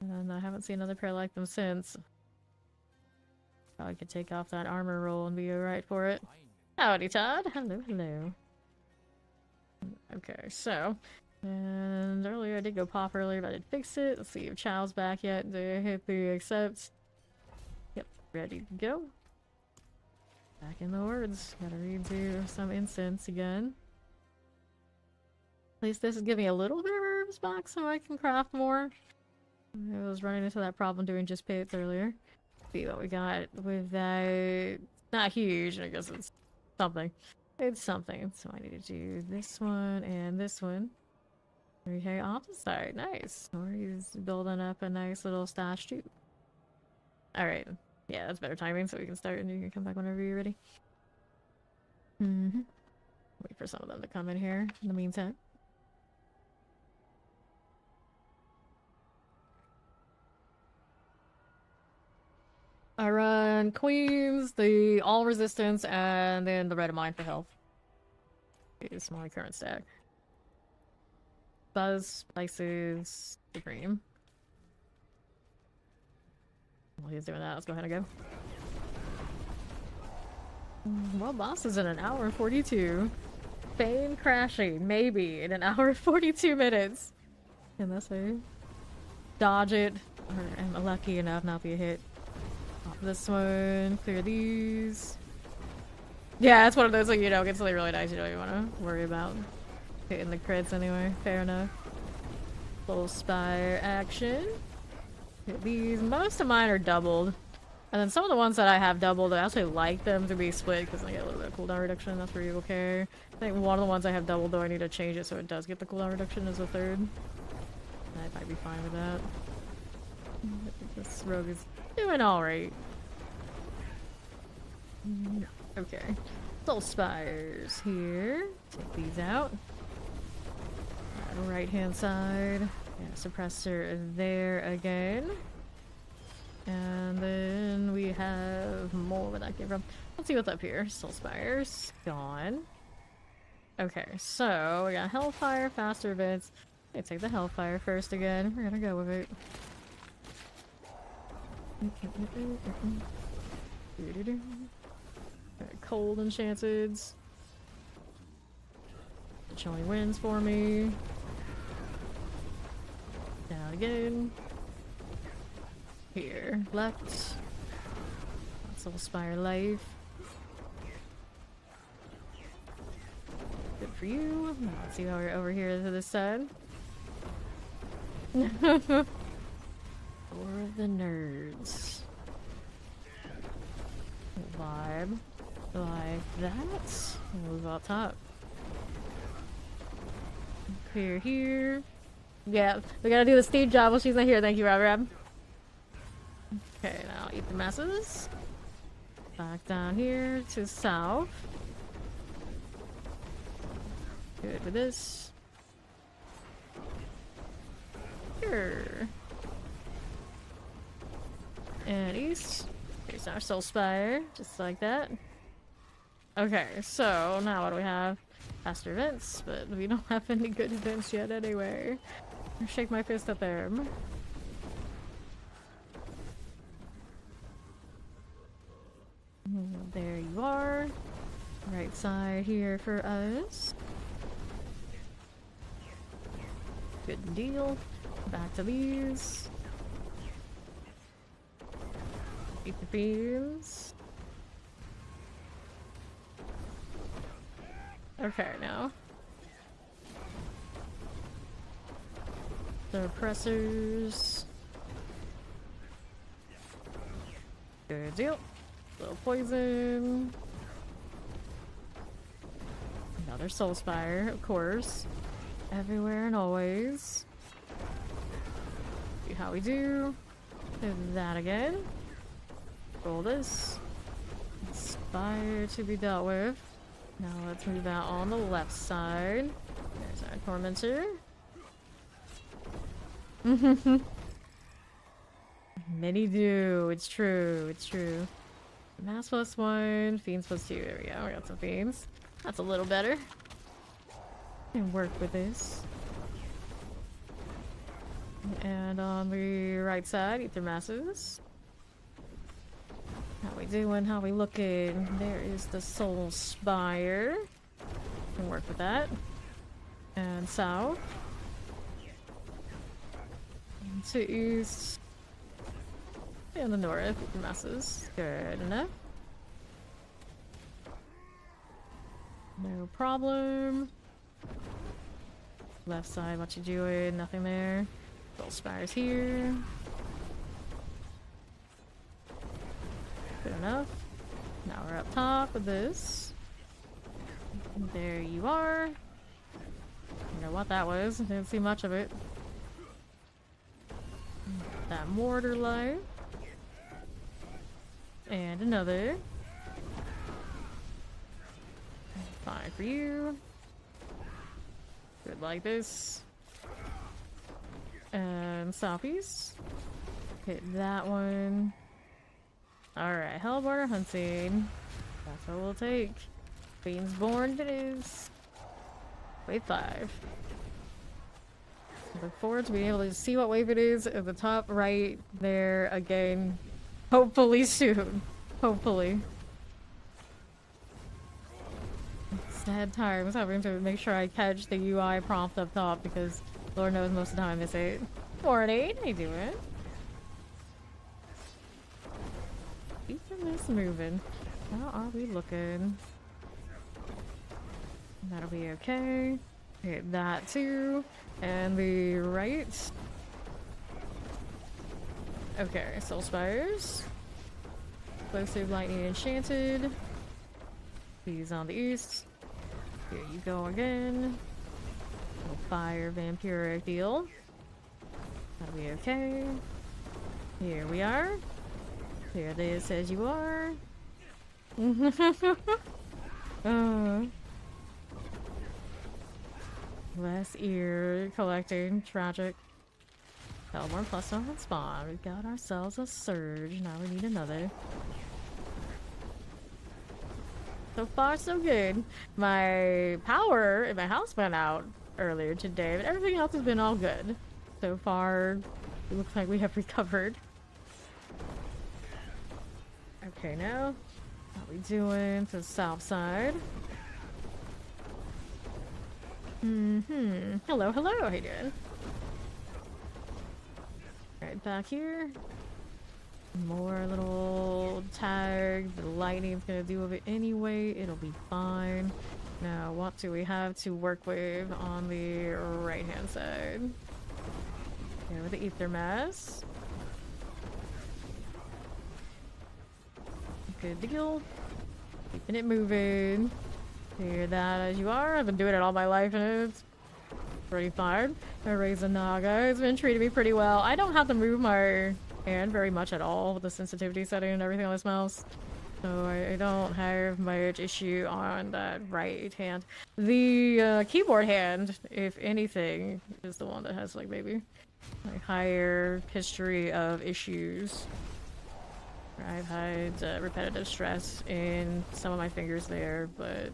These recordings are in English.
And I haven't seen another pair like them since. Probably could take off that armor roll and be alright for it. Howdy, Todd. Hello, hello. Okay, so... And earlier, I did go pop earlier, but I didn't fix it. Let's see if Chow's back yet. Do I hit the accept? Yep, ready to go. Back in the words. Gotta read to some incense again. At least this is giving me a little bit of herbs back so I can craft more. I was running into that problem doing just pits earlier. See what we got with that. Not huge, I guess it's something. It's something. So I need to do this one and this one. Okay, off the side. Nice. Or he's building up a nice little stash too. Alright. Yeah, that's better timing so we can start and you can come back whenever you're ready. Wait for some of them to come in here in the meantime. I run Queens, the all resistance, and then the red of mine for health. Is my current stack. Buzz, Spices, Supreme. While he's doing that, let's go ahead and go. Well, boss is in an hour and 42. Fane crashing, maybe, in an hour and 42 minutes. Unless I dodge it, or am lucky enough not to be hit. Off this one, clear these. Yeah, it's one of those, like, you know, gets something really nice you don't even want to worry about hitting the crits anyway. Fair enough. Full Spire action. Hit these. Most of mine are doubled. And then some of the ones that I have doubled, I actually like them to be split because I get a little bit of cooldown reduction. That's for Evil Care. I think one of the ones I have doubled, though, I need to change it so it does get the cooldown reduction as a third. I might be fine with that. I think this rogue is doing alright. Okay. Soul Spires here. Take these out. Right hand side. Yeah, suppressor there again. And then we have more where that came from. Let's see what's up here. Soul Spires. Gone. Okay, so we got Hellfire, faster events. Let's take the Hellfire first again. We're gonna go with it. Cold enchanted. Which only wins for me. Down again. Here. Left. Soul Spire life. Good for you. Now let's see how we're over here to this side. For the nerds. Vibe. Like that. Move up top. Clear here. Yeah, we gotta do the Steve job while she's not here. Thank you, Rob. Okay, now eat the masses. Back down here to south. Good with this. Sure. And east. Here's our Soul Spire, just like that. Okay, so now what do we have? Faster events, but we don't have any good events yet anyway. Shake my fist at them. There you are. Right side here for us. Good deal. Back to these. Eat the beans. Okay, now. The oppressors. Good deal. Little poison. Another Soul Spire, of course. Everywhere and always. See how we do. Do that again. Roll this. Spire to be dealt with. Now let's move out on the left side. There's our Tormentor. Many do. It's true. It's true. Mass +1, Fiends +2. There we go. We got some Fiends. That's a little better. Can work with this. And on the right side, ether masses. How we doing? How we looking? There is the Soul Spire. Can work with that. And south. And to east. And the north, ether masses. Good enough. No problem. Left side, what you doing? Nothing there. Soul Spires here. Good enough. Now we're up top with this. There you are. I don't know what that was. Didn't see much of it. That mortar light. And another. Fine for you. Good like this. And southeast. Hit that one. Alright, Hellborn hunting. That's what we'll take. Fiendsborn it is. Wave 5. Look forward to being able to see what wave it is at the top right there again. Hopefully soon. Hopefully. Sad times having to make sure I catch the UI prompt up top because Lord knows most of the time I miss it. Morning, how you doing? Keeping this moving. How are we looking? That'll be okay. Hit that too. And the right. Okay, Soul Spires. Explosive Lightning Enchanted. He's on the east. Here you go again. Little fire vampiric deal. That'll be okay. Here we are. Here it is as you are. Less ear collecting. Tragic. Hellborn plus 1 on spawn. We've got ourselves a surge. Now we need another. So far, so good. My power in my house went out earlier today, but everything else has been all good. So far, it looks like we have recovered. Okay, now, how we doing to the south side? Hello, hello, how you doing? Right back here. More little tag. The lightning's gonna do of it anyway. It'll be fine. Now, what do we have to work with on the right hand side? Okay, with the ether mass. Good deal. Keeping it moving. Hear that as you are. I've been doing it all my life and it's pretty fine. Raise Naga has been treating me pretty well. I don't have to move my hand very much at all with the sensitivity setting and everything on this mouse. So I don't have much issue on that right hand. The keyboard hand, if anything, is the one that has like maybe like higher history of issues. I've had repetitive stress in some of my fingers there, but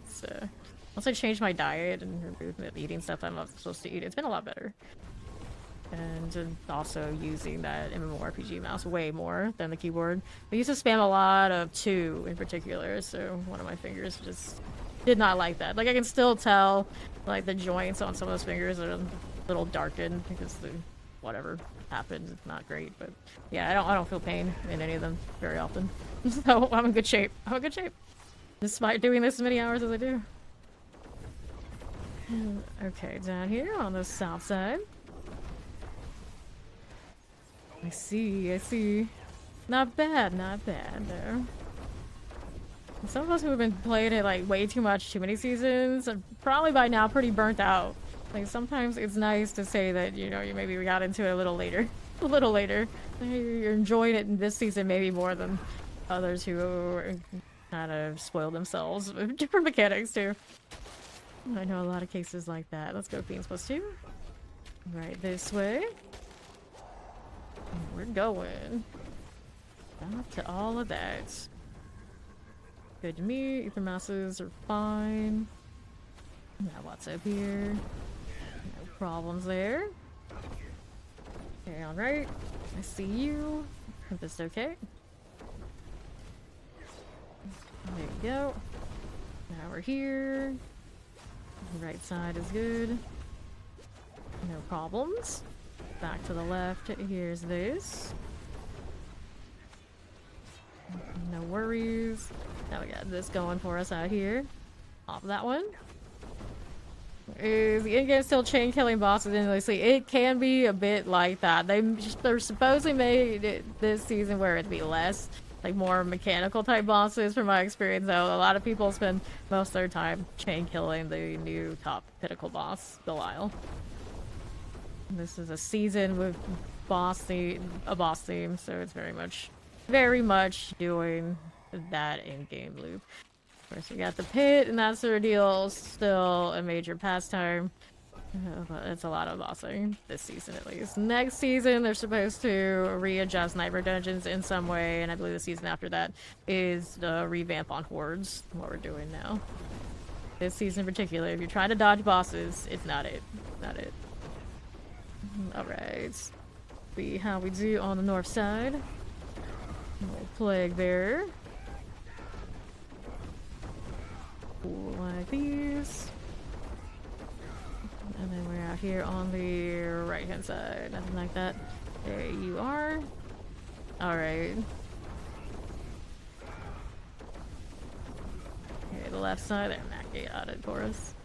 once I changed my diet and removed eating stuff I'm not supposed to eat, it's been a lot better. And also using that MMORPG mouse way more than the keyboard. I used to spam a lot of 2 in particular, so one of my fingers just did not like that. Like I can still tell like the joints on some of those fingers are a little darkened because the whatever happened. It's not great, but yeah, I don't feel pain in any of them very often. So I'm in good shape. I'm in good shape. Despite doing this as many hours as I do. Okay, down here on the south side. I see, I see. Not bad, not bad, though. Some of us who have been playing it like way too much, too many seasons, are probably by now pretty burnt out. Like sometimes it's nice to say that, you know, you maybe we got into it a little later. A little later. You're enjoying it in this season maybe more than others who kind of spoil themselves with different mechanics too. I know a lot of cases like that. Let's go Fiends plus 2. Right this way. We're going. Back to all of that. Good to me. Ether masses are fine. Now what's up here? No problems there. Okay, alright. I see you. Is this okay? There you go. Now we're here. Right side is good. No problems. Back to the left. Here's this. No worries. Now we got this going for us out here. Off that one. Is the in-game still chain killing bosses endlessly? It can be a bit like that. They're supposedly made it this season where it'd be less, like more mechanical type bosses. From my experience, though, a lot of people spend most of their time chain killing the new top pinnacle boss, Belial. This is a season with a boss theme, so it's very much doing that in-game loop. Of course, we got the pit, and that's the deal. Still a major pastime. But it's a lot of bossing this season, at least. Next season, they're supposed to readjust Nightmare Dungeons in some way, and I believe the season after that is the revamp on Hordes, what we're doing now. This season in particular, if you're trying to dodge bosses, it's not it. Not it. Alright. See how we do on the north side. Little plague bearer. Like these. And then we're out here on the right hand side. Nothing like that. There you are. Alright. Okay, the left side. There, Mackie got it for us.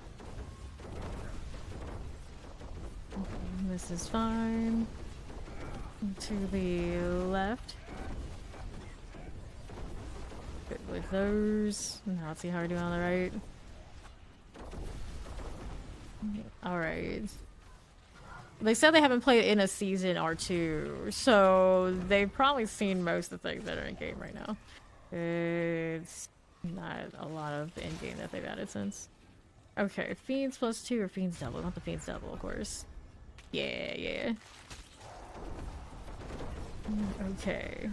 This is fine. To the left. Good with those. Now let's see how we're doing on the right. Alright. They said they haven't played in a season or two, so they've probably seen most of the things that are in game right now. It's not a lot of in-game that they've added since. Okay, Fiends +2 or Fiends double? Not the Fiends double, of course. Yeah. Okay.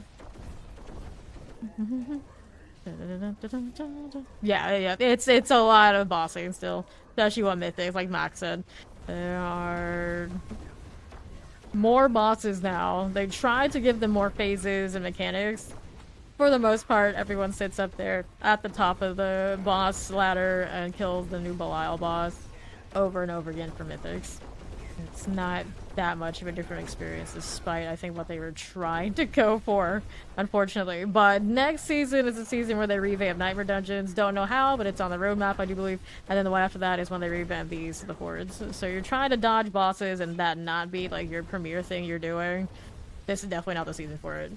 Yeah, it's a lot of bossing still, especially on mythics, like Max said. There are more bosses now. They tried to give them more phases and mechanics. For the most part, everyone sits up there at the top of the boss ladder and kills the new Belial boss over and over again for mythics. It's not that much of a different experience, despite I think what they were trying to go for, unfortunately. But next season is a season where they revamp Nightmare Dungeons. Don't know how, but it's on the roadmap, I do believe. And then the one after that is when they revamp the Hordes. So you're trying to dodge bosses and that not be like your premier thing you're doing. This is definitely not the season for it.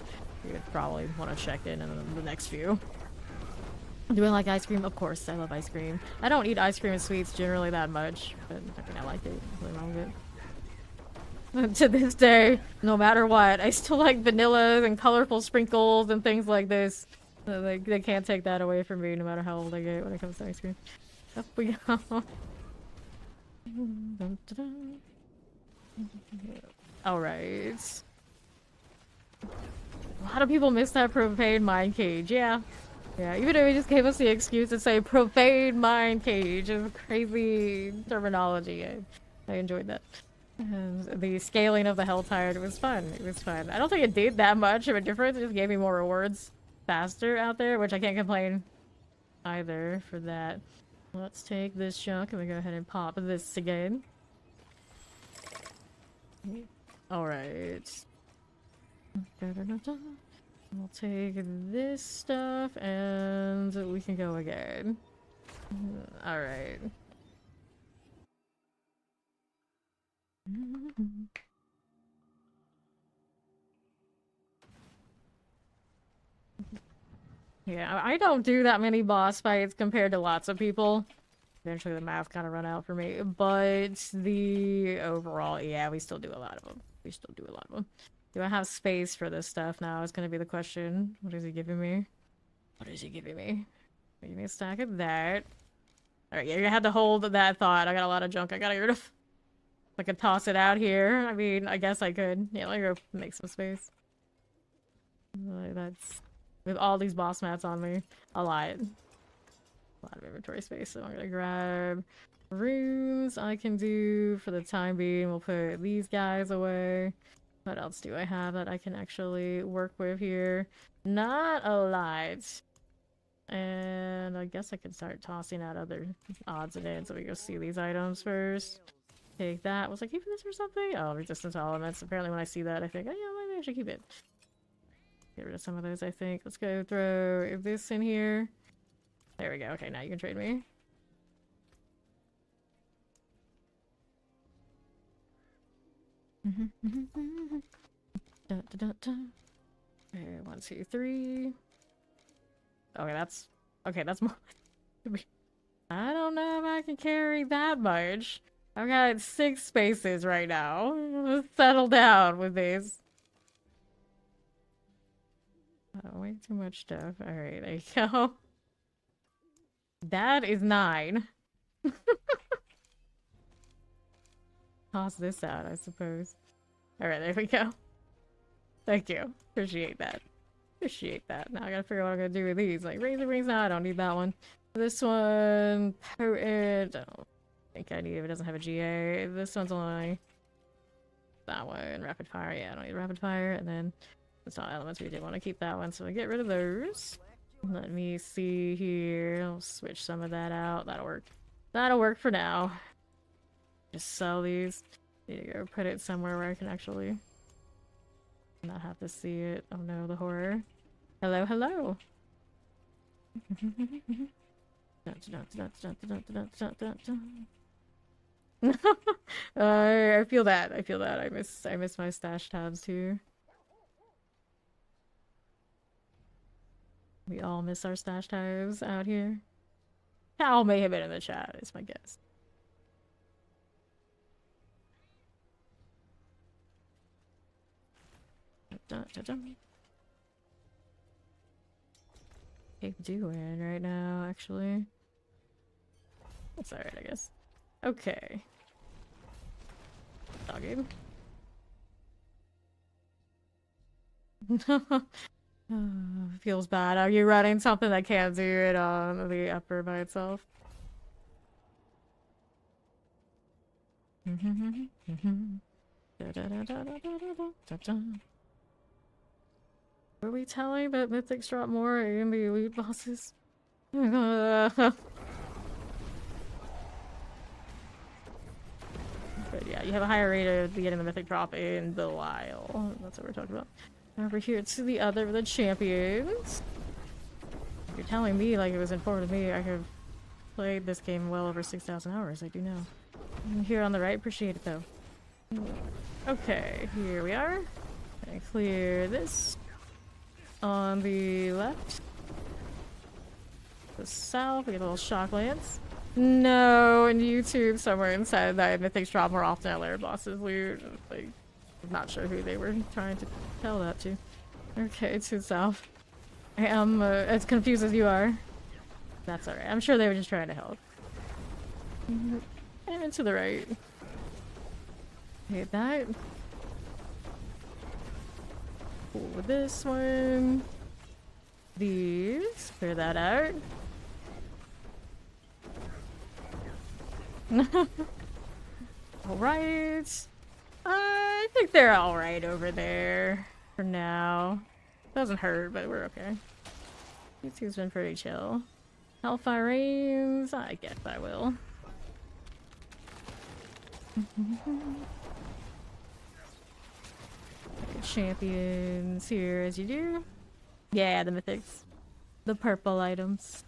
You'd probably want to check in the next few. Do I like ice cream? Of course, I love ice cream. I don't eat ice cream and sweets generally that much, but I mean, I like it. Nothing wrong with it. To this day, no matter what, I still like vanilla and colorful sprinkles and things like this. Like, they can't take that away from me no matter how old I get when it comes to ice cream. Up we go. Alright. A lot of people miss that profane mind cage, yeah. Yeah, even if he just gave us the excuse to say profane mind cage. It's crazy terminology. I enjoyed that. And the scaling of the Helltide was fun. It was fun. I don't think it did that much of a difference. It just gave me more rewards faster out there, which I can't complain either for that. Let's take this chunk and we go ahead and pop this again. Alright. We'll take this stuff and we can go again. Alright. Yeah, I don't do that many boss fights compared to lots of people. Eventually the math kind of run out for me, but the overall, yeah, we still do a lot of them. Do I have space for this stuff now is going to be the question. What is he giving me? Give me a stack of that. Alright, yeah, you had to hold that thought. I got a lot of junk I gotta get rid of. I could toss it out here. I mean, I guess I could. Yeah, let me go make some space. That's... With all these boss mats on me, a lot of inventory space. So I'm gonna grab runes I can do for the time being. We'll put these guys away. What else do I have that I can actually work with here? Not a lot. And I guess I could start tossing out other odds and ends. Let me go see these items first. Take that. Was I keeping this for something? Oh, resistance to elements. Apparently when I see that, I think, oh yeah, maybe I should keep it. Get rid of some of those, I think. Let's go throw this in here. There we go. Okay, now you can trade me. Dun, dun, dun, dun. Okay, 1, 2, 3. Okay, that's more. I don't know if I can carry that much. I've got 6 spaces right now. Let's settle down with these. Oh, way too much stuff. Alright, there you go. That is 9. Toss this out, I suppose. Alright, there we go. Thank you. Appreciate that. Appreciate that. Now I gotta figure out what I'm gonna do with these. Like, razor rings? No, I don't need that one. This one, potent. I don't think I need it. It doesn't have a GA. This one's only that one. Rapid fire. Yeah, I don't need rapid fire. And then it's not elements. We did want to keep that one, so I get rid of those. Let me see here. I'll switch some of that out. That'll work. That'll work for now. Just sell these. Need to go put it somewhere where I can actually not have to see it. Oh no, the horror. Hello, hello. I feel that. I feel that. I miss my stash tabs too. We all miss our stash tabs out here. Cal may have been in the chat, is my guess. Keep doing right now, actually. That's alright, I guess. Okay. Doggy. Feels bad. Are you running something that can't do it on the upper by itself? Were we telling that mythics drop more in the elite bosses? But yeah, you have a higher rate of getting the mythic drop in Belial. That's what we're talking about. Over here to the other of the champions. You're telling me like it was important to me. I have played this game well over 6,000 hours. I do know. And here on the right, appreciate it though. Okay, here we are. Gonna clear this. On the left. The south, we get a little shock lance. No, and YouTube somewhere inside that mythics drop more often at layer bosses. We're like, not sure who they were trying to tell that to. Okay, to the south. I am as confused as you are. That's alright. I'm sure they were just trying to help. And to the right. Hit that. Cool with this one. These. Clear that out. Alright. I think they're alright over there. For now. Doesn't hurt, but we're okay. YouTube's been pretty chill. Hellfire Reigns? I guess I will. Champions here as you do. Yeah, the mythics. The purple items.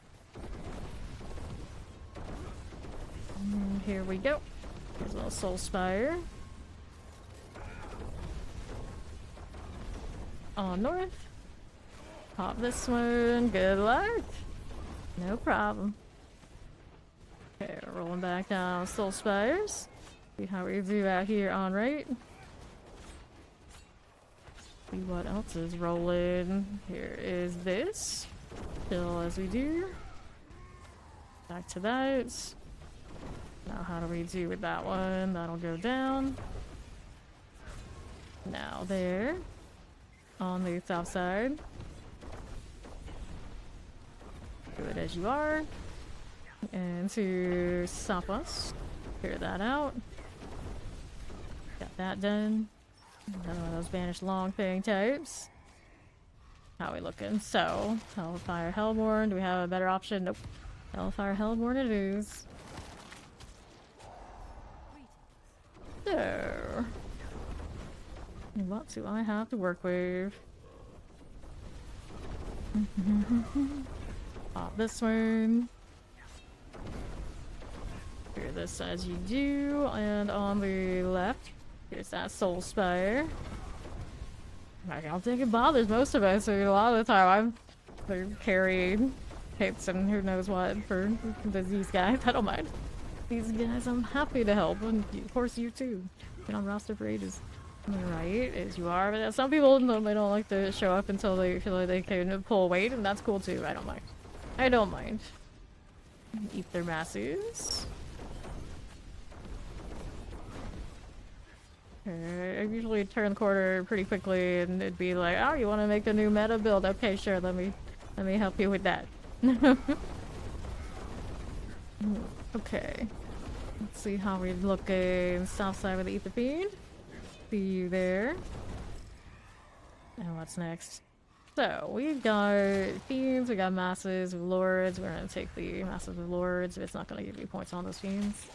And here we go. Here's a little Soul Spire. On north. Pop this one. Good luck. No problem. Okay, rolling back down Soul Spires. See how we do out here on right. See what else is rolling. Here is this. Still as we do. Back to that. Now how do we do with that one? That'll go down. Now there. On the south side. Do it as you are. And to stop us. Clear that out. Got that done. Another one of those banished long thing types. How we looking? So, Hellfire Hellborn. Do we have a better option? Nope. Hellfire Hellborn it is. So, what do I have to work with? Pop this one. Clear this as you do, and on the left, here's that Soul Spire. I don't think it bothers most of us. I mean, a lot of the time they're carrying hits and who knows what for these guys. I don't mind. These guys, I'm happy to help, and of course you too. Been on roster for ages. Right, as you are, but some people they don't like to show up until they feel like they can pull weight, and that's cool too. I don't mind. I don't mind. Eat their masses. I usually turn the corner pretty quickly, and it'd be like, "Oh, you want to make a new meta build? Okay, sure. Let me help you with that." Okay. Let's see how we're looking. South side with the Ether Fiend. See you there. And what's next? So, we've got Fiends, we got Masses, Lords. We're gonna take the Masses of Lords, but it's not gonna give you points on those Fiends.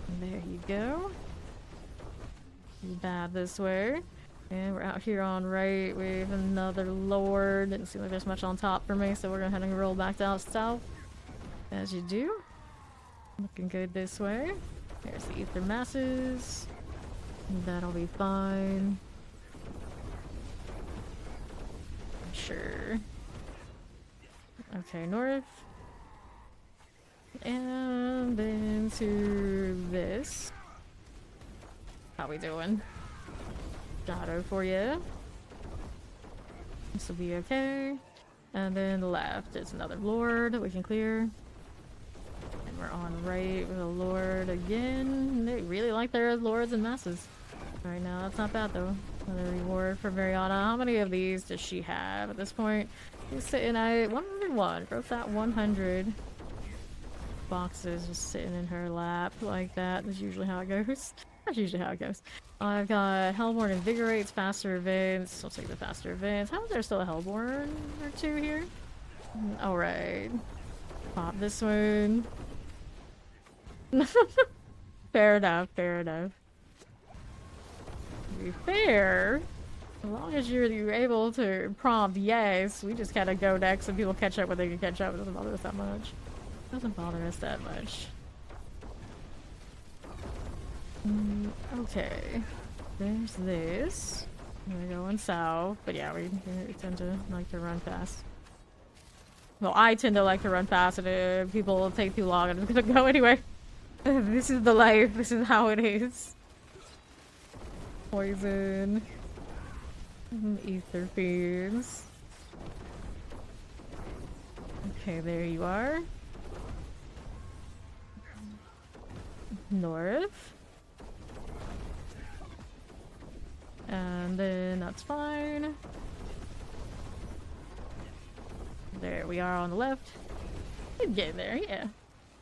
And there you go. Bad this way. And we're out here on right. We have another Lord. Didn't seem like there's much on top for me, so we're gonna head and roll back down south. As you do. Looking good this way. There's the Ether Masses. That'll be fine. Sure. Okay, north. And then to this. How we doing? Shadow for you. This will be okay. And then the left is another Lord that we can clear. And we're on right with a Lord again. They really like their Lords and Masses. Right now, that's not bad though. Another reward for Mariana. How many of these does she have at this point? She's sitting at 101. Broke that 100 boxes just sitting in her lap like that. That's usually how it goes. That's usually how it goes. I've got Hellborn Invigorates, faster events. I'll take the faster events. How is there still a Hellborn or two here? Alright. Pop this one. Fair enough, fair enough. To be fair, as long as you're able to prompt yes, we just kind of go next and people catch up when they can catch up. It doesn't bother us that much. Doesn't bother us that much. Okay. There's this. We're going south, but yeah, we tend to like to run fast. Well, I tend to like to run fast, and if people take too long, I'm just gonna go anyway. This is the life. This is how it is. Poison. Ether Fiends. Okay, there you are. North. And then that's fine. There we are on the left. We're getting there, yeah.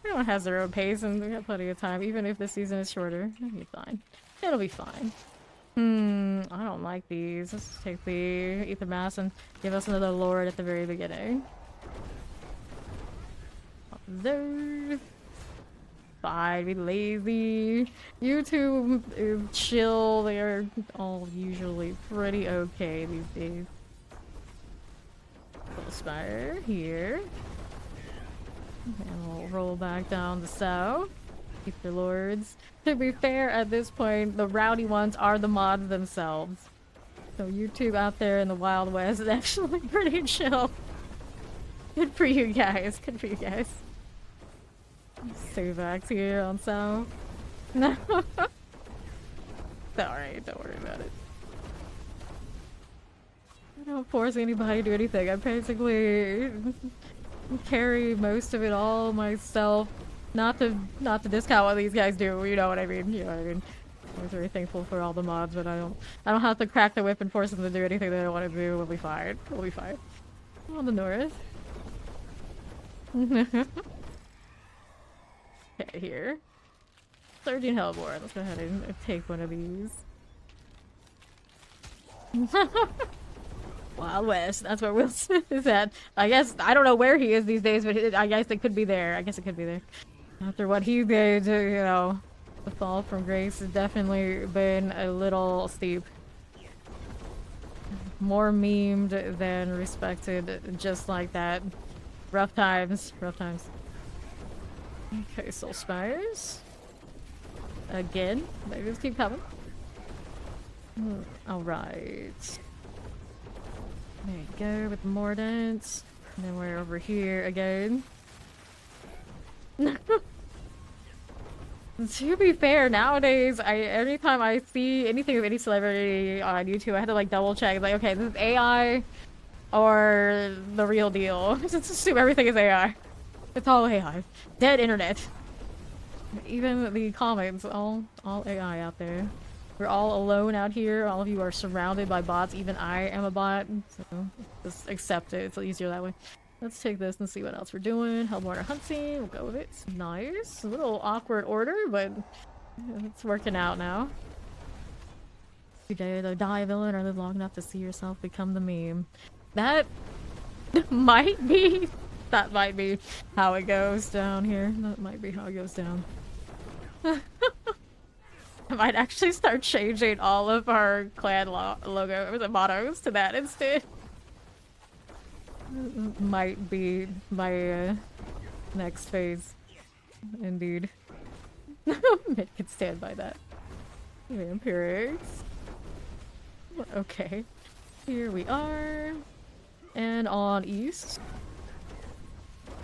Everyone has their own pace and we got plenty of time. Even if the season is shorter, it'll be fine. It'll be fine. I don't like these. Let's take the Ether Mass and give us another Lord at the very beginning. There. Fine, be lazy. YouTube is chill. They are all usually pretty okay these days. Little spire here. And we'll roll back down the south. Keep the Lords. To be fair, at this point, the rowdy ones are the mods themselves. So YouTube out there in the Wild West is actually pretty chill. Good for you guys. Good for you guys. Savax here on south. No. Alright, don't worry about it. I don't force anybody to do anything. I basically carry most of it all myself. Not to discount what these guys do, you know what I mean? You know what I mean? I'm very thankful for all the mods, but I don't have to crack the whip and force them to do anything they don't want to do. We'll be fine. We'll be fine. On the north. Okay, here. Surging Hellborn. Let's go ahead and take one of these. Wild West. That's where Wilson is at. I guess I don't know where he is these days, but I guess it could be there. I guess it could be there. After what he did, you know, the fall from grace has definitely been a little steep. More memed than respected, just like that. Rough times. Rough times. Okay, Soul Spires. Again. They just keep coming. Alright. There you go with the Mordants. And then we're over here again. To be fair, nowadays, every time I see anything of any celebrity on YouTube, I have to like double check. Like, okay, this is AI or the real deal. Just assume everything is AI. It's all AI. Dead internet. Even the comments, all AI out there. We're all alone out here. All of you are surrounded by bots. Even I am a bot. So just accept it. It's easier that way. Let's take this and see what else we're doing. Hellborn hunting. We'll go with it. Nice. A little awkward order, but it's working out now. Today, the die a villain or live long enough to see yourself become the meme. That might be. That might be how it goes down here. That might be how it goes down. I might actually start changing all of our clan logos and mottos to that instead. Might be my next phase. Indeed. Mid can stand by that. Vampirics. Okay. Here we are. And on east.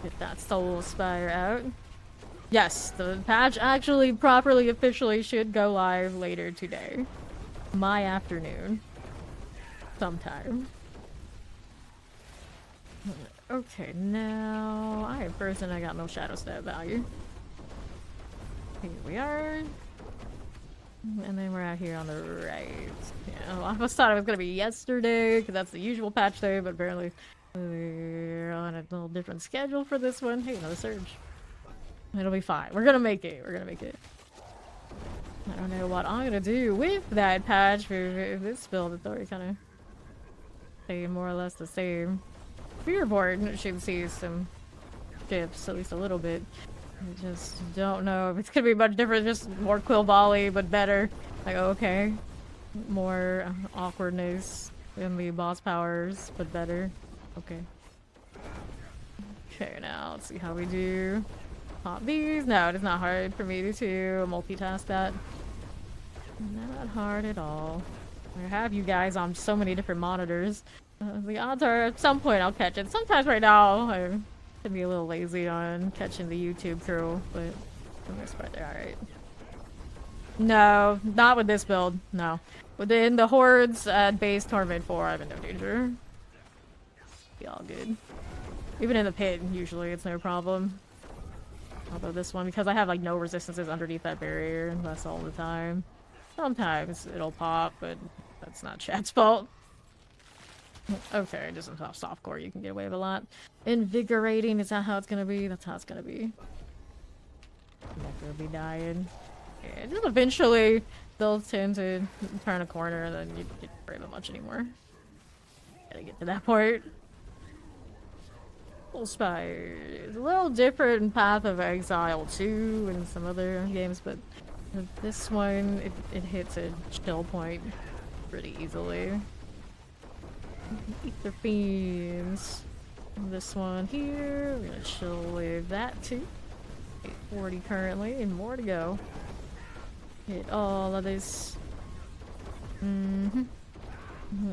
Get that Soul Spire out. Yes, the patch actually properly officially should go live later today. My afternoon. Sometime. Okay, now I am frozen. I got no shadow stat value. Here we are. And then we're out here on the right. Yeah, I almost thought it was gonna be yesterday, because that's the usual patch day, but apparently we're on a little different schedule for this one. Hey, another surge. It'll be fine. We're gonna make it. We're gonna make it. I don't know what I'm gonna do with that patch for this build. It's already kind of staying more or less the same. Fearborn should see some shifts, at least a little bit. I just don't know if it's gonna be much different. Just more Quill Volley, but better. Like, okay. More awkwardness in the boss powers, but better. Okay. Okay, now let's see how we do. Pop these. No, it is not hard for me to multitask that. Not hard at all. I have you guys on so many different monitors. The odds are at some point I'll catch it. Sometimes right now I can be a little lazy on catching the YouTube crew, but for the most part they're alright. No, not with this build. No. Within the Hordes at base Torment 4, I'm in no danger. Be all good. Even in the pit, usually it's no problem. Although this one, because I have like no resistances underneath that barrier, and that's all the time. Sometimes it'll pop, but that's not chat's fault. Okay, just some softcore you can get away with a lot. Invigorating, is that how it's gonna be? That's how it's gonna be. I'm not gonna be dying. Yeah, just eventually they'll tend to turn a corner and then you can't worry about much anymore. Gotta get to that point. Soul Spire is a little different in Path of Exile 2 and some other games, but this one, it hits a chill point pretty easily. Ether Fiends. This one here, we're gonna chill with that too. 840 currently, and more to go. Hit all of this.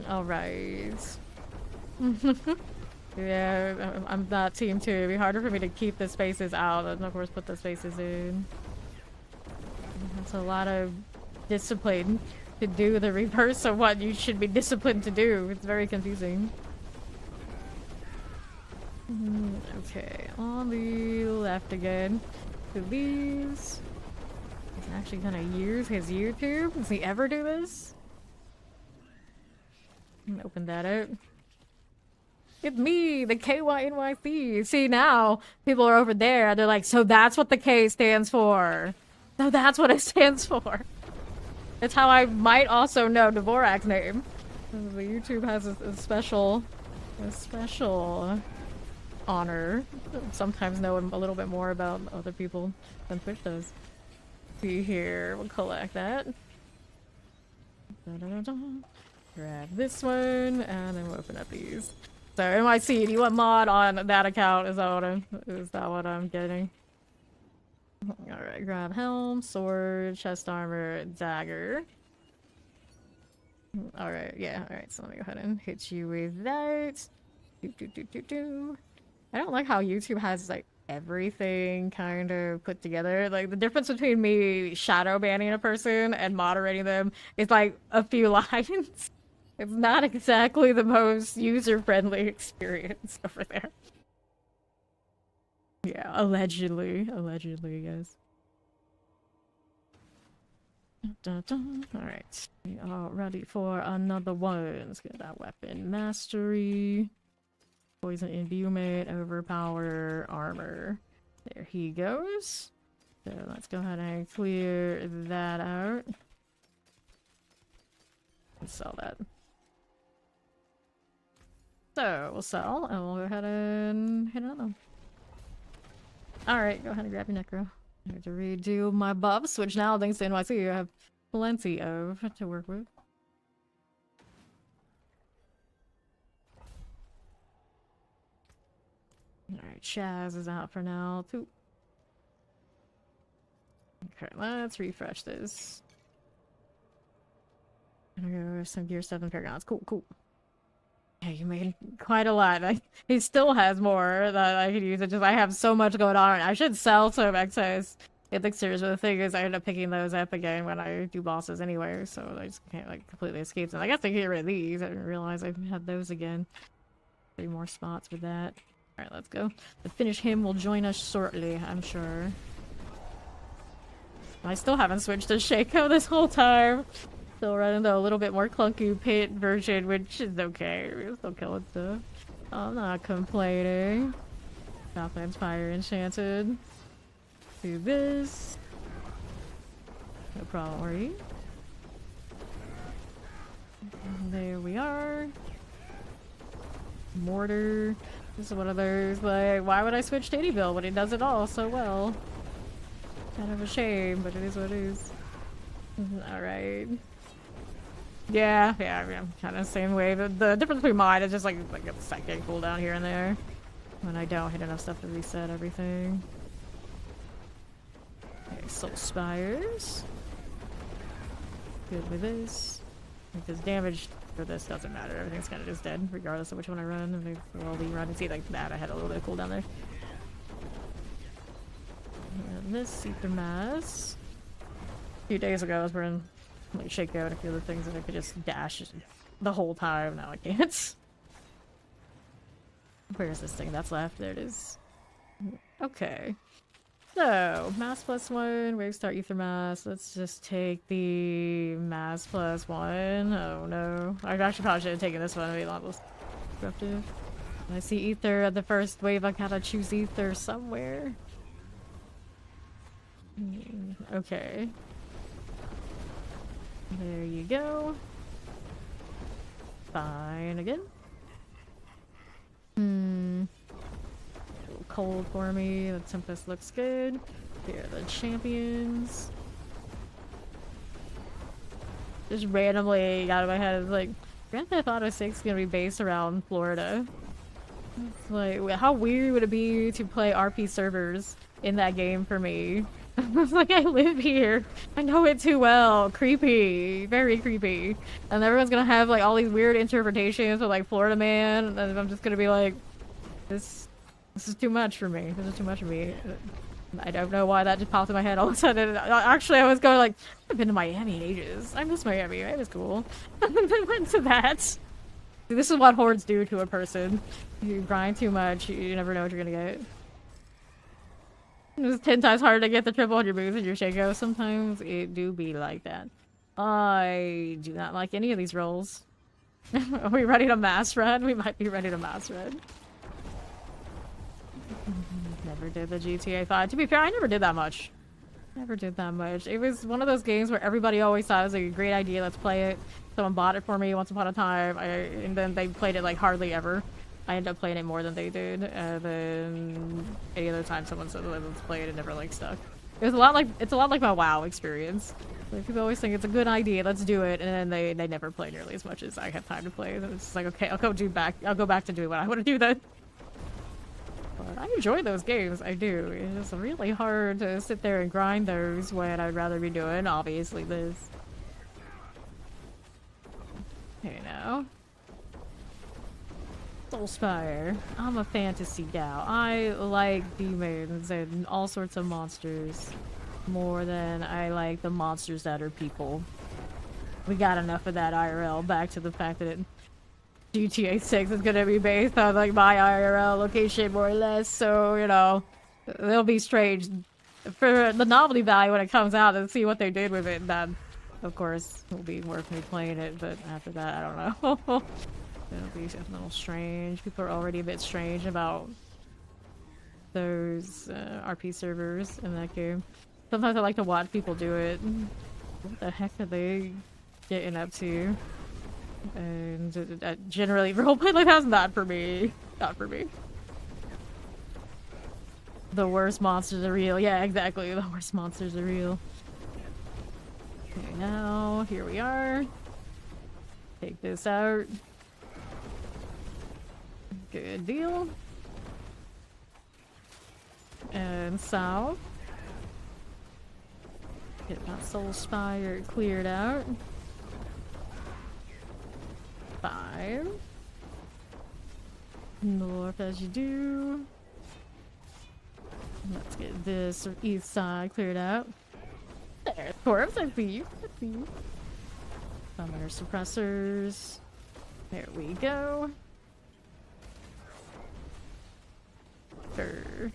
Alright. Yeah, I'm not team 2. It'd be harder for me to keep the spaces out and of course put the spaces in. That's a lot of discipline to do the reverse of what you should be disciplined to do. It's very confusing. Okay, on the left again. To these. He's actually gonna use his YouTube. Does he ever do this? Open that out. It's me, the KYNYC. See, now people are over there. They're like, so that's what the K stands for. No, that's what it stands for. It's how I might also know Dvorak's name. The YouTube has a special honor. Sometimes know a little bit more about other people than Twitch does. See here, we'll collect that. Grab this one, and then we'll open up these. So MIC, do you want mod on that account? Is that what I'm getting? Alright, grab helm, sword, chest armor, dagger. Alright, yeah, alright, so let me go ahead and hit you with that. I don't like how YouTube has, like, everything kind of put together. Like, the difference between me shadow banning a person and moderating them is, like, a few lines. It's not exactly the most user-friendly experience over there. Yeah, allegedly, guys. Alright, we are ready for another one. Let's get that weapon mastery. Poison imbuement, overpower, armor. There he goes. So let's go ahead and clear that out. Let's sell that. So we'll sell, and we'll go ahead and hit another one. Alright, go ahead and grab your necro. I have to redo my buffs, which now, thanks to NYC, I have plenty of to work with. Alright, Chaz is out for now, too. Okay, let's refresh this. I'm gonna go with some Gear 7 Paragons. Cool, cool. Yeah, you made quite a lot. He still has more that I could use. It's just I have so much going on. I should sell some excess elixirs, but the thing is I end up picking those up again when I do bosses anyway, so I just can't like completely escape them. I guess I can get rid of these. I didn't realize I had those again. 3 more spots with that. Alright, let's go. The finish him will join us shortly, I'm sure. I still haven't switched to Shaco this whole time. Still running the a little bit more clunky pit version, which is okay. We're still killing stuff. I'm not complaining. Southland's Fire Enchanted. Do this. No problem, are you? There we are. Mortar. This is one of those, like, why would I switch to Bill when he does it all so well? Kind of a shame, but it is what it is. Alright. Yeah, I mean, I'm kind of the same way. The difference between mine is just like a second cooldown here and there. When I don't hit enough stuff to reset everything. Okay, Soul Spires. Good with this. Because damage for this doesn't matter. Everything's kind of just dead, regardless of which one I run. If they'll all be running. See, like that, I had a little bit of cooldown there. And this Ether Mass. A few days ago, I was running like Shaco and a few other things that I could just dash the whole time. Now I can't. Where's this thing that's left? There it is. Okay. So, Mass +1, Wave Star Ether Mass. Let's just take the Mass +1. Oh no. I actually probably should have taken this one. It'd be a lot less disruptive. I see Ether at the first wave. I gotta choose Ether somewhere. Okay. There you go. Fine again. A little cold for me. The Tempest looks good. Here are the champions. Just randomly out of my head, it's like, Grand Theft Auto 6 is gonna be based around Florida. It's like, how weird would it be to play RP servers in that game for me? It's like, I live here. I know it too well. Creepy. Very creepy. And everyone's gonna have like all these weird interpretations of like Florida Man, and I'm just gonna be like, this is too much for me. This is too much for me. I don't know why that just popped in my head all of a sudden. Actually, I was going like, I've been to Miami in ages. I miss Miami. It was cool. And then went to that. See, this is what hordes do to a person. You grind too much, you never know what you're gonna get. It's 10 times harder to get the triple on your moves in your Shaco. Sometimes it do be like that. I do not like any of these rolls. Are we ready to mass run? We might be ready to mass run. Never did the GTA 5. To be fair, I never did that much. Never did that much. It was one of those games where everybody always thought it was like a great idea, let's play it. Someone bought it for me once upon a time, and then they played it like hardly ever. I ended up playing it more than they did, and then any other time someone said let's play it, it never like stuck. It's a lot like my WoW experience. Like, people always think it's a good idea, let's do it, and then they never play nearly as much as I have time to play. And it's just like, okay, I'll go back to doing what I want to do then. But I enjoy those games, I do. It's really hard to sit there and grind those when I'd rather be doing, obviously, this. Hey now. Soulspire. I'm a fantasy gal. I like demons and all sorts of monsters more than I like the monsters that are people. We got enough of that IRL. Back to the fact that GTA 6 is gonna be based on like my IRL location more or less, so you know, it'll be strange for the novelty value when it comes out and see what they did with it. That, of course, will be worth me playing it, but after that, I don't know. It'll be a little strange. People are already a bit strange about those RP servers in that game. Sometimes I like to watch people do it. What the heck are they getting up to? And generally, roleplay like that's not for me. Not for me. The worst monsters are real. Yeah, exactly. The worst monsters are real. Okay, now here we are. Take this out. Good deal. And south. Get that Soulspire cleared out. 5. North as you do. Let's get this east side cleared out. There, Corpse, I see you. I see you. Summoner suppressors. There we go. Sure.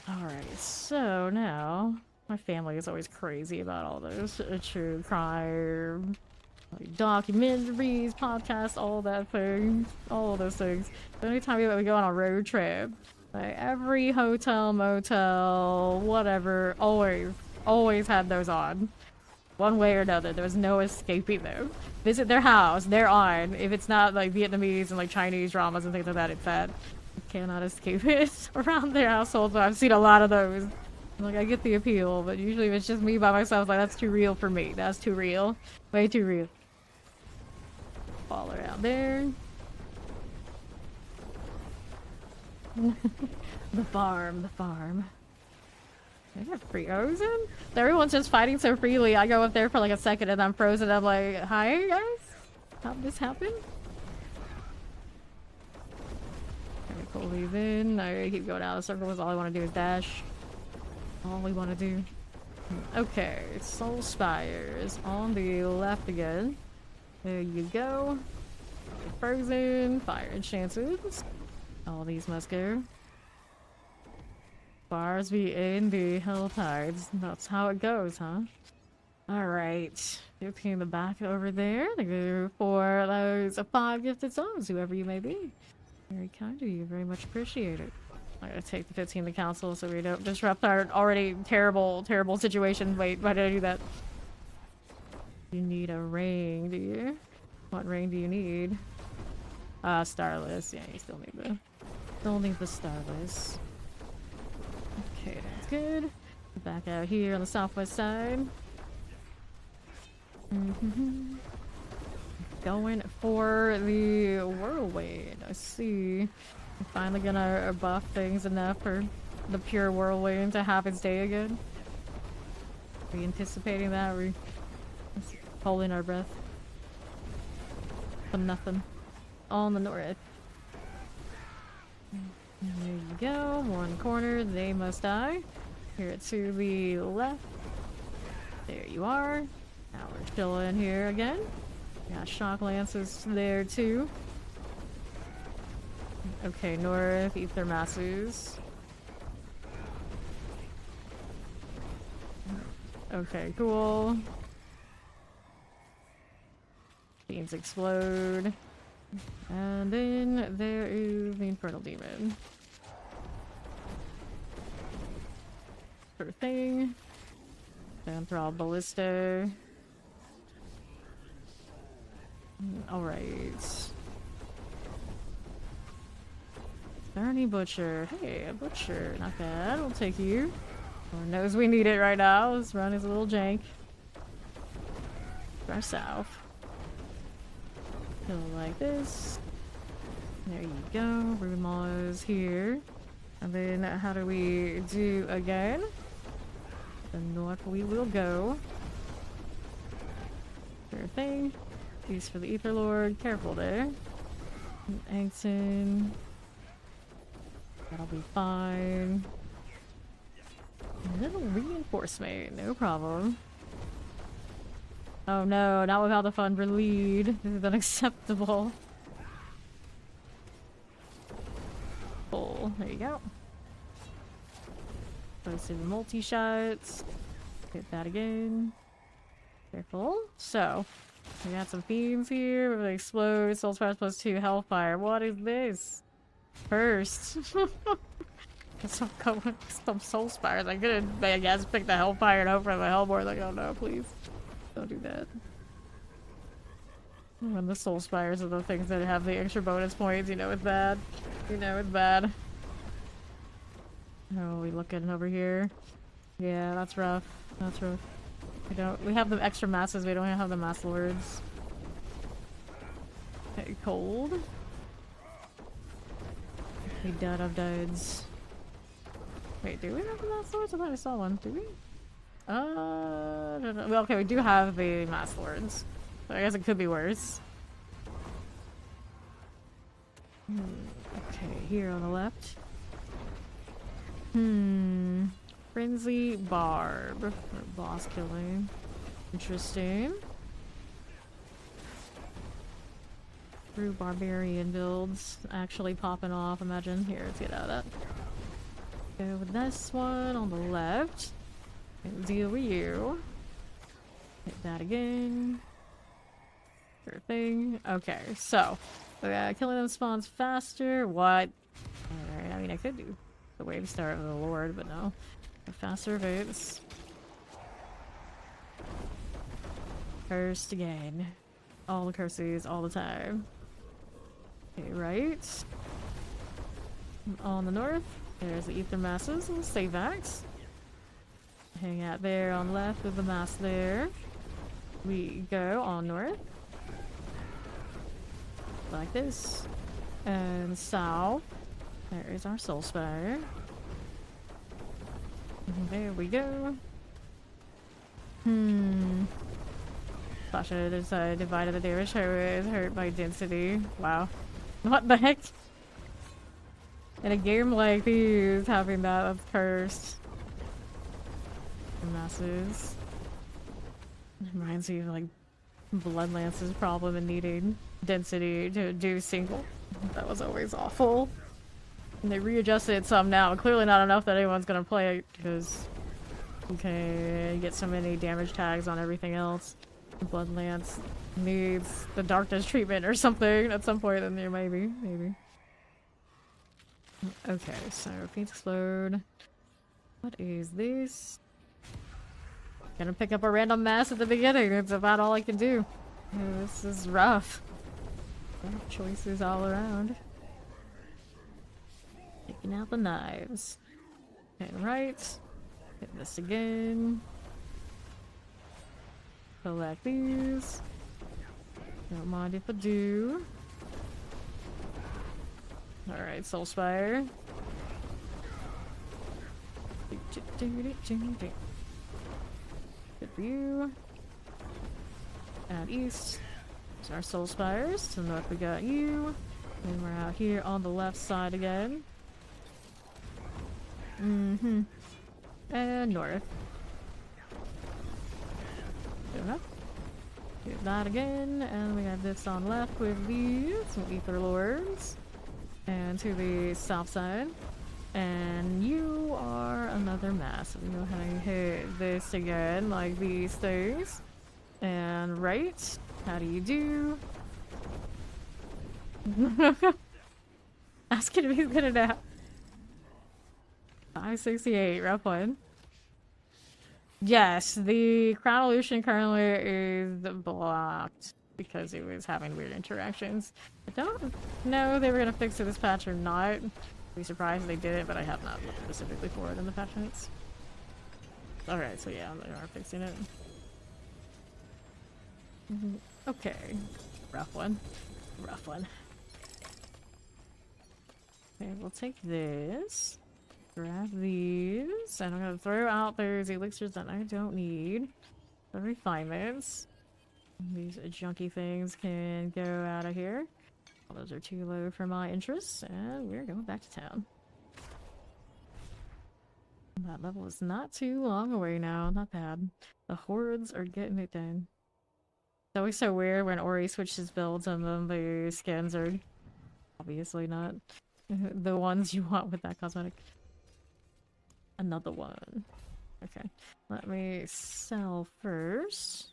Alright, so now my family is always crazy about all those true crime, like documentaries, podcasts, all that thing, all of those things. But anytime we go on a road trip, like every hotel, motel, whatever, always had those on. One way or another, there was no escaping them. Visit their house, they're on. If it's not like Vietnamese and like Chinese dramas and things like that, it's that. You cannot escape it around their household, so I've seen a lot of those. Like, I get the appeal, but usually if it's just me by myself, like, that's too real for me. That's too real. Way too real. Fall around there. The farm. I get frozen? Everyone's just fighting so freely. I go up there for like a second and I'm frozen. I'm like, hi guys? How'd this happen? Okay, pull these in. I keep going out of the circle because all I want to do is dash. All we want to do. Okay, Soulspire is on the left again. There you go. Frozen, fire chances. All these must go. Bars be in the Helltides. That's how it goes, huh? Alright. 15 in the back over there. Thank you for those 5 gifted subs, whoever you may be. Very kind of you. Very much appreciate it. I gotta take the 15 to council so we don't disrupt our already terrible situation. Wait, why did I do that? You need a ring, do you? What ring do you need? Starless. Yeah, you still need the Starless. Okay, that's good. Back out here on the southwest side. Going for the Whirlwind. I see. I'm finally gonna buff things enough for the pure Whirlwind to have its day again. Are we anticipating that? Are we just holding our breath? For nothing. On the north. There you go. One corner. They must die. Here to the left. There you are. Now we're chilling here again. Got shock lances there too. Okay, north. Ether masses. Okay, cool. Beams explode. And then there is the Infernal Demon. Sort of thing. Then throw out Ballista. Alright. Bernie Butcher. Hey, a Butcher. Not bad. We'll take you. Lord knows we need it right now. Let's run his little jank. Go south. Go like this. There you go. Brood Maw is here. And then how do we do again? The north we will go. Sure thing. East for the Ether Lord. Careful there. Angton. That'll be fine. A little reinforcement. No problem. Oh no, not without the Funver lead. This is unacceptable. Full. There you go. Let's do the multi-shots. Hit that again. Careful. So, we got some themes here. We're gonna explode. Soul Sparks +2 Hellfire. What is this? First. Some Soul Spires. I could've, I guess, picked the Hellfire and over the Hellboard. Like, oh no, please. Don't do that. When the Soul Spires are the things that have the extra bonus points, you know it's bad. You know it's bad. Oh, we looking over here? Yeah, that's rough. That's rough. We have the extra masses, we don't have the mass lords. Okay, cold. We dud of duds. Wait, do we have the mass lords? I thought I saw one. Do we? No, no. Well, okay, we do have the mass lords. So I guess it could be worse. Okay, here on the left. Frenzy Barb. Or boss killing. Interesting. True barbarian builds actually popping off. Imagine. Here, let's get out of that. Go with this one on the left. And deal with you. Hit that again. Sure thing. Okay, so killing them spawns faster. What? Alright, I mean, I could do the wave start with the Lord, but no. The faster events. Cursed again. All the curses, all the time. Okay, right. On the north, there's the Ether Masses and the Savax. Hang out there on the left with the mass there. We go on north. Like this. And south. There is our Soul Spire. There we go. Sasha decided to divide the damage her is hurt by density. Wow. What the heck? In a game like these, having that's cursed. Masses. Reminds me of like Bloodlance's problem in needing density to do single. That was always awful. And they readjusted it some now. Clearly not enough that anyone's gonna play it because you can get so many damage tags on everything else. Bloodlance needs the darkness treatment or something at some point, then there maybe. Okay, so Fiends Explode. What is this? Gonna pick up a random mass at the beginning. That's about all I can do. This is rough. Rough choices all around. Taking out the knives. Okay, right. Hit this again. Collect these. Don't mind if I do. Alright, Soul Spire. Good view. And east. There's our Soul Spires. To the north we got you. And we're out here on the left side again. And north. Good enough. Do that again. And we got this on left with these. Some Ether Lords. And to the south side. And you are another mass. We know how to hit this again, like these things. And right. How do you do? Asking if he's gonna nap. 568, rough one. Yes, the Crown Illusion currently is blocked because it was having weird interactions. I don't know if they were gonna fix it this patch or not. I'd be surprised if they did it, but I have not looked specifically for it in the patch notes. Alright, so yeah, they are fixing it. Okay. Rough one. Rough one. Okay, we'll take this. Grab these. And I'm gonna throw out those elixirs that I don't need. The refinements. These junky things can go out of here. All those are too low for my interests, and we're going back to town. That level is not too long away now. Not bad. The hordes are getting it done. It's always so weird when Ori switches builds and then the skins are obviously not the ones you want with that cosmetic. Another one. Okay. Let me sell first.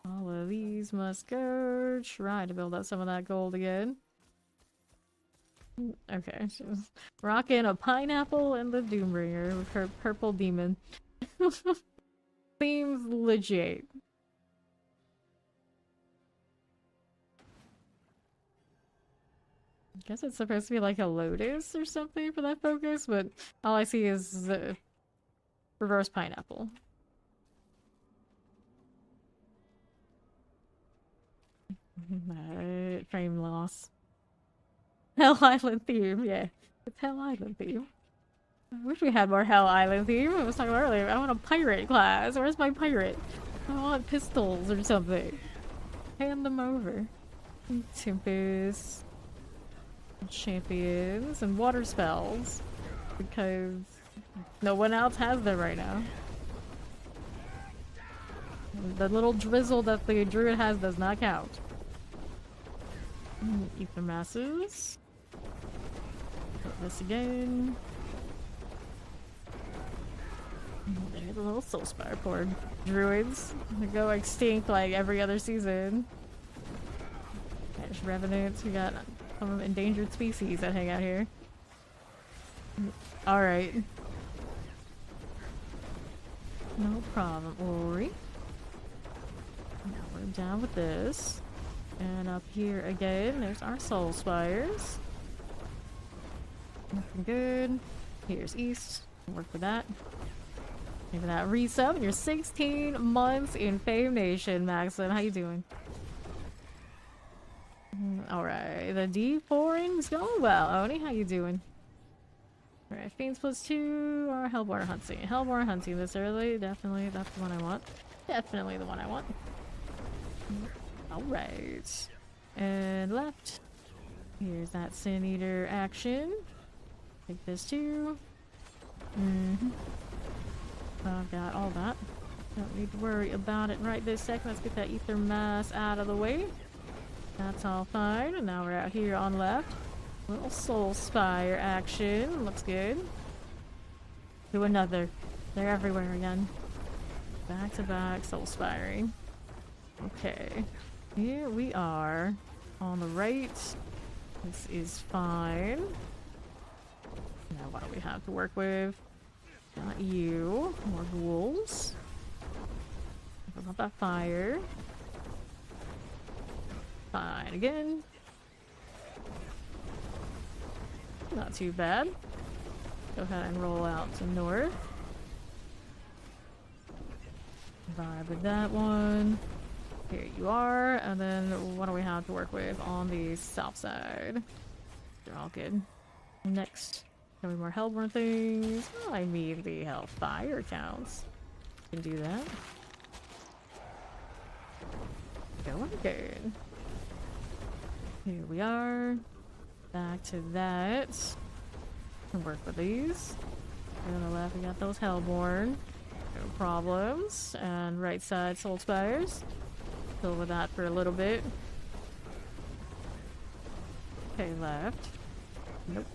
All of these must go. Try to build up some of that gold again. Okay. She's rocking a pineapple and the Doombringer with her purple demon. Seems legit. I guess it's supposed to be like a lotus or something for that focus, but all I see is the reverse pineapple. Frame loss. Hell Island theme, yeah. It's Hell Island theme. I wish we had more Hell Island theme. I was talking about earlier. I want a pirate class. Where's my pirate? I want pistols or something. Hand them over. Tempest. Champions and water spells. Because no one else has them right now. The little drizzle that the druid has does not count. Ether masses. Put this again. There's a little soul spire. Poor druids. They go extinct like every other season. There's revenants. We got some endangered species that hang out here. Alright. No problem, Ori. Now we're down with this. And up here again, there's our soul spires. Looking good. Here's east. Work with that. Maybe that resub. You're 16 months in Fame Nation, Maxon. How you doing? Alright, the D4ing's going well. Oni, how you doing? Alright, Fiends +2 or Hellborn Hunting. Hellborn Hunting this early. Definitely, that's the one I want. Definitely the one I want. Alright. And left. Here's that Sin Eater action. Take this too. I've got all that. Don't need to worry about it right this second. Let's get that Ether Mass out of the way. That's all fine. And now we're out here on left. Little Soul Spire action. Looks good. Do another. They're everywhere again. Back to back Soul Spiring. Okay. Here we are. On the right. This is fine. Now what do we have to work with? Got you. More ghouls. About that fire. Fine again. Not too bad. Go ahead and roll out to north. Vibe with that one. Here you are. And then what do we have to work with on the south side? They're all good. Next. Can we more Hellborn things? Oh, I mean the Hellfire counts. Can do that. Going good. Here we are. Back to that. Can work with these. On the left, we got those Hellborn. No problems. And right side, Soul Spires. Fill with that for a little bit. Okay, left. Nope.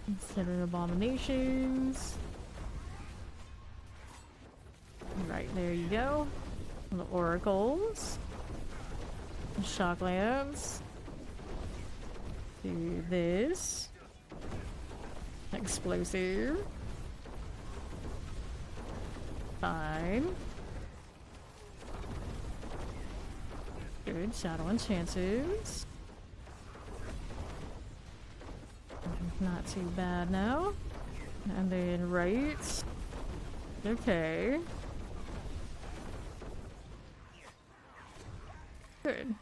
Consider abominations. Right, there you go. The oracles. Shock lamps. Do this. Explosive. fine. Good. Shadow enchanters. Not too bad now. And then right. Okay. Good.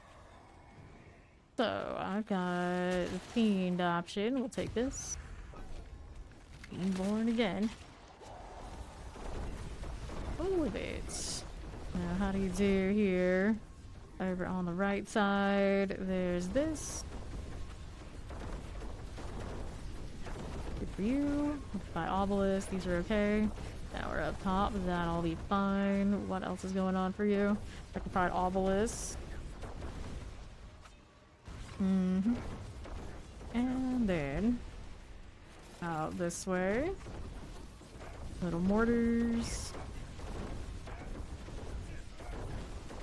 So I've got the fiend option. We'll take this. Being born again. All of it. Now how do you do here? Over on the right side, there's this. Good for you. By obelisk, these are okay. Now we're up top, that'll be fine. What else is going on for you? Petrified obelisk. And then out this way. Little mortars.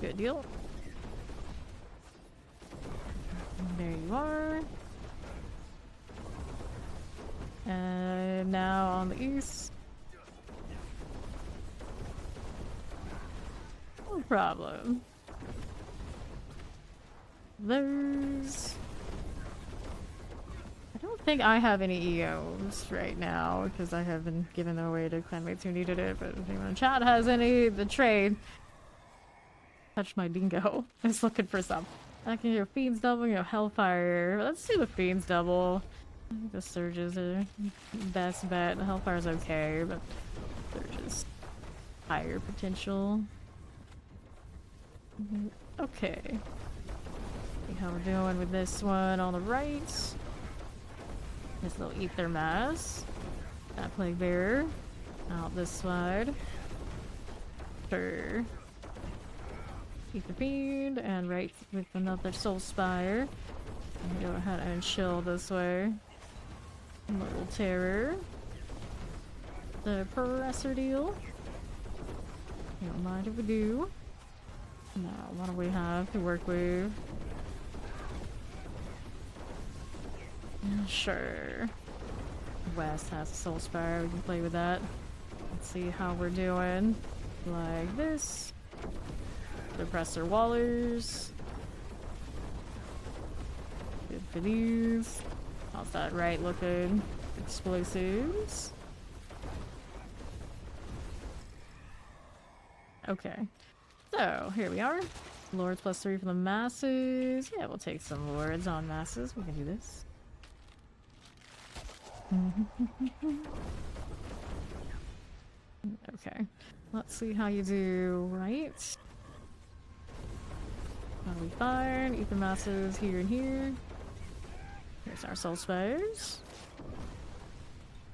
Good deal. There you are. And now on the east. No problem. Those. I don't think I have any EOs right now because I have been giving them away to clanmates who needed it, but if anyone in chat has any, the trade. Touch my dingo. I was looking for some. I can hear fiends double, you know, hellfire. Let's do the fiends double. I think the surges are best bet. The hellfire's okay, but surges higher potential. Okay. See how we're doing with this one on the right. This little ether mass. That plague bearer. Out this side. Sure. Ether fiend, and right with another soul spire. Go ahead and chill this way. Little terror. The presser deal. You don't mind if we do. Now, what do we have to work with? Sure. West has a soul spire, we can play with that. Let's see how we're doing. Like this. Depressor wallers. Good for these. How's that right looking? Explosives. Okay. So, here we are. Lords +3 for the masses. Yeah, we'll take some lords on masses. We can do this. Okay. Let's see how you do right. That'll be fine. Ether masses here and here. Here's our soul spires.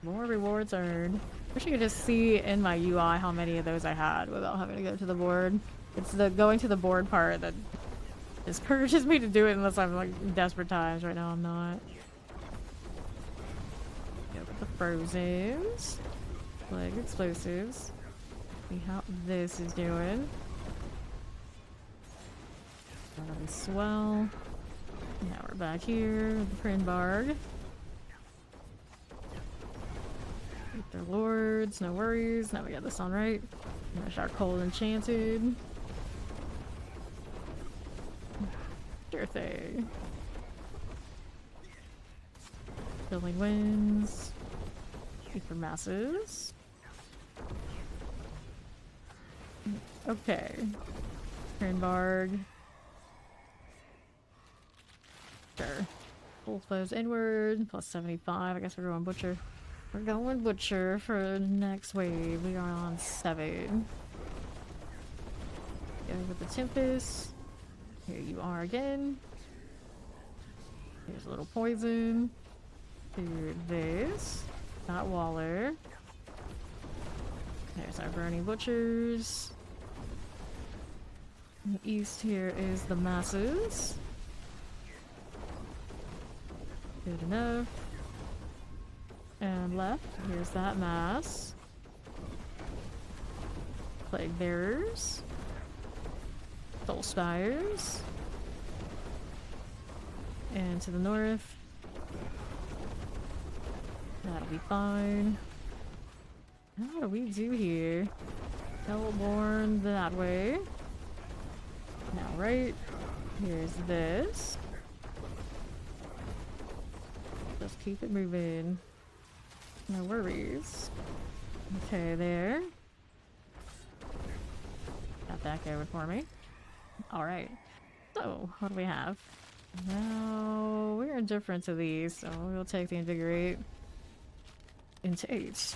More rewards earned. Wish you could just see in my UI how many of those I had without having to go to the board. It's the going to the board part that discourages me to do it unless I'm like in desperate times. Right now I'm not. Go with the frozens. Like explosives. See how this is doing. That'll be swell. Now we're back here with the Prinbarg. Their lords, no worries. Now we got this on right. There's our cold enchanted. Sure thing. Filling winds. Ether masses. Okay. Prinbarg. Sure. Full flows inward. Plus 75. I guess we're going butcher. We're going butcher for next wave. We are on 7. Go with the Tempest. Here you are again. Here's a little poison. Do this. That Waller. There's our burning butchers. In the east here is the masses. Good enough. And left, here's that mass. Plague bearers. Soul spires. And to the north. That'll be fine. How do we do here? Hellborn that way. Now, right here's this. Just keep it moving. No worries. Okay, there. Got that going for me. Alright. So, what do we have? Now, we're indifferent to these, so we'll take the Invigorate into 8.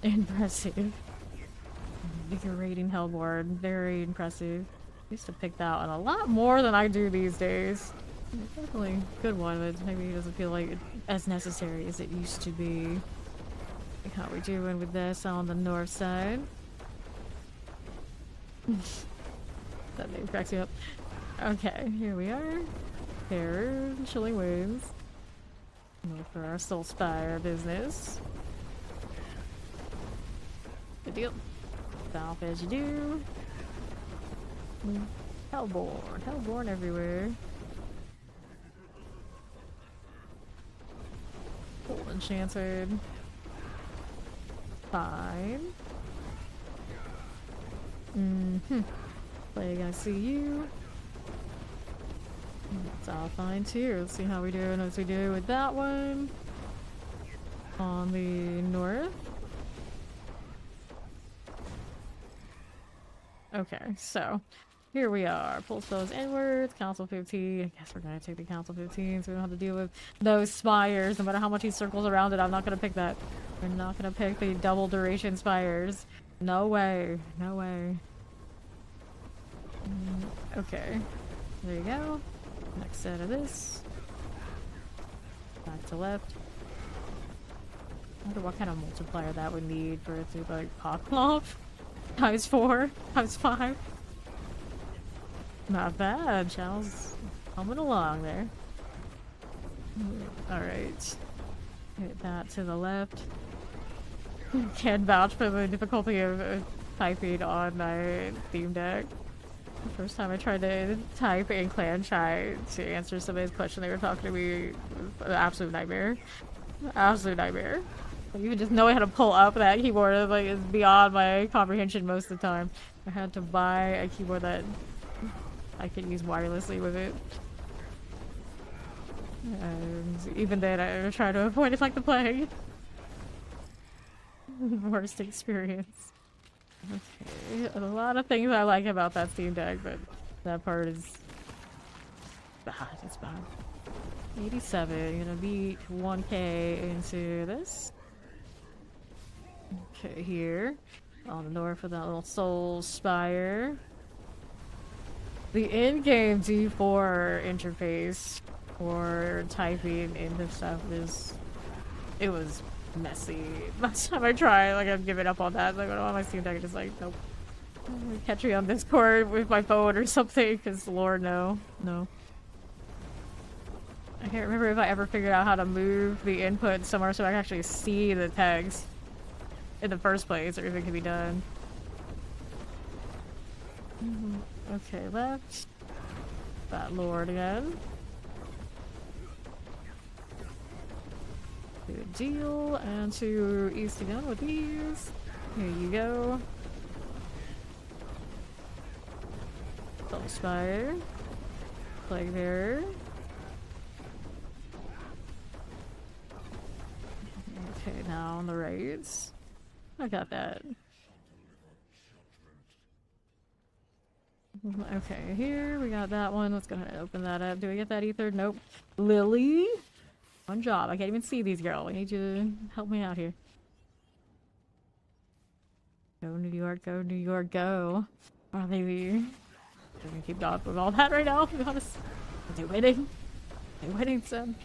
Impressive. Invigorating Hellborn. Very impressive. Used to pick that one a lot more than I do these days. Definitely a good one, but maybe it doesn't feel like it as necessary as it used to be. Like how we doing with this on the north side? That name cracks me up. Okay, here we are. Terror, Chilling Winds. Look for our Soul Spire business. Good deal. South as you do. Hellborn. Hellborn everywhere. Full enchanted. Fine. Plague, I see you. That's all fine too. Let's see how we do as we do with that one. On the north. Okay, so here we are. Pull spells inwards, Council 15. I guess we're gonna take the Council 15 so we don't have to deal with those spires. No matter how much he circles around it, I'm not gonna pick that. We're not gonna pick the double duration spires. No way. No way. Okay. There you go. Next set of this. Back to left. I wonder what kind of multiplier that would need for it to like pop off. Times 4, times 5. Not bad. Channel's coming along there. Alright. Hit that to the left. Can't vouch for the difficulty of typing on my Steam Deck. The first time I tried to type in Clan Chai to answer somebody's question, they were talking to me. It was an absolute nightmare. Absolute nightmare. Even just knowing how to pull up that keyboard is beyond my comprehension most of the time. I had to buy a keyboard that I could use wirelessly with it. And even then, I try to avoid it like the plague. Worst experience. Okay, a lot of things I like about that Steam Deck, but that part is bad. It's bad. 87, gonna beat 1k into this. Okay, here on the north of that little Soul Spire. The in-game D4 interface for typing into stuff it was messy. Last time I tried, like I've given up on that. Like on my Steam Deck, just like nope. Catch me on Discord with my phone or something, because Lord no. I can't remember if I ever figured out how to move the input somewhere so I can actually see the text in the first place, or if it can be done. Okay, left. That Lord again. Good deal. And to east again with these. Here you go. Soul Spire. Plague Bearer. Okay, now on the right. I got that. Okay, here we got that one. Let's go ahead and open that up. Do we get that ether? Nope. Lily? One job. I can't even see these, girl. I need you to help me out here. Go New York, go New York, go. Or maybe I'm gonna keep going with all that right now, to be honest. Are they winning? Are they winning, son?